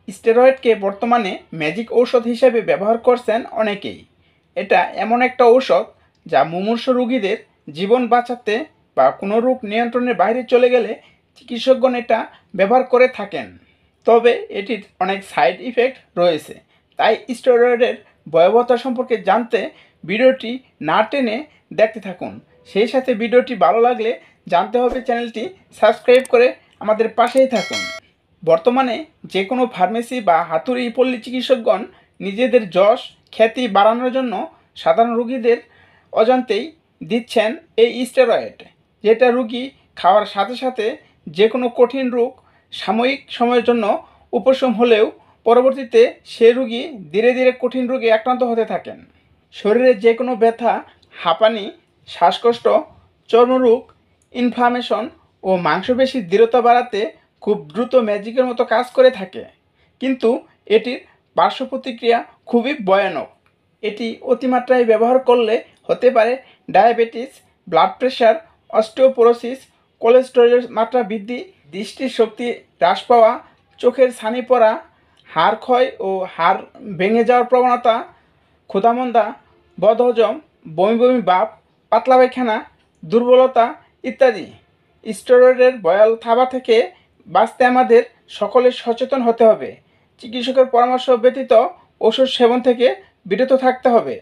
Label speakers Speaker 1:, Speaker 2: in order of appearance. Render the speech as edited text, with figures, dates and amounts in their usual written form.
Speaker 1: স্টেরয়েডকে বর্তমানে ম্যাজিক ঔষধ হিসেবে ব্যবহার করছেন অনেকেই। এটা এমন একটা ঔষধ যা মুমূর্ষু রোগীদের জীবন বাঁচাতে বা কোনো রোগ নিয়ন্ত্রণের বাইরে চলে গেলে চিকিৎসকগণ এটা ব্যবহার করে থাকেন। তবে এটির অনেক সাইড ইফেক্ট রয়েছে, তাই স্টেরয়েডের ভয়াবহতা সম্পর্কে জানতে ভিডিওটি না টেনে দেখতে থাকুন। সেই সাথে ভিডিওটি ভালো লাগলে জানতে হবে চ্যানেলটি সাবস্ক্রাইব করে আমাদের পাশেই থাকুন। বর্তমানে যে কোনো ফার্মেসি বা হাতুড়ি পল্লী চিকিৎসকগণ নিজেদের যশ খ্যাতি বাড়ানোর জন্য সাধারণ রোগীদের অজান্তেই দিচ্ছেন এই স্টেরয়েড, যেটা রোগী খাওয়ার সাথে সাথে যে কোনো কঠিন রোগ সাময়িক সময়ের জন্য উপশম হলেও পরবর্তীতে সে রোগী ধীরে ধীরে কঠিন রোগে আক্রান্ত হতে থাকেন। শরীরে যে কোনো ব্যথা, হাঁপানি, শ্বাসকষ্ট, চর্মরোগ, ইনফ্লামেশন ও মাংসপেশির দৃঢ়তা বাড়াতে খুব দ্রুত ম্যাজিকের মতো কাজ করে থাকে। কিন্তু এটির পার্শ্ব প্রতিক্রিয়া খুবই ভয়ানক। এটি অতিমাত্রায় ব্যবহার করলে হতে পারে ডায়াবেটিস, ব্লাড প্রেশার, অস্টিওপোরোসিস, কোলেস্টেরলের মাত্রা বৃদ্ধি, দৃষ্টির শক্তি হ্রাস পাওয়া, চোখের ছানি পড়া, হাড় ক্ষয় ও হাড় ভেঙে যাওয়ার প্রবণতা, ক্ষুধামন্দা, বদহজম, বমি বমি ভাব, পাতলা পায়খানা, দুর্বলতা ইত্যাদি। স্টেরয়েডের ভয়াল থাবা থেকে বাঁচতে আমাদের সকলের সচেতন হতে হবে। চিকিৎসকের পরামর্শ ব্যতীত ওষুধ সেবন থেকে বিরত থাকতে হবে।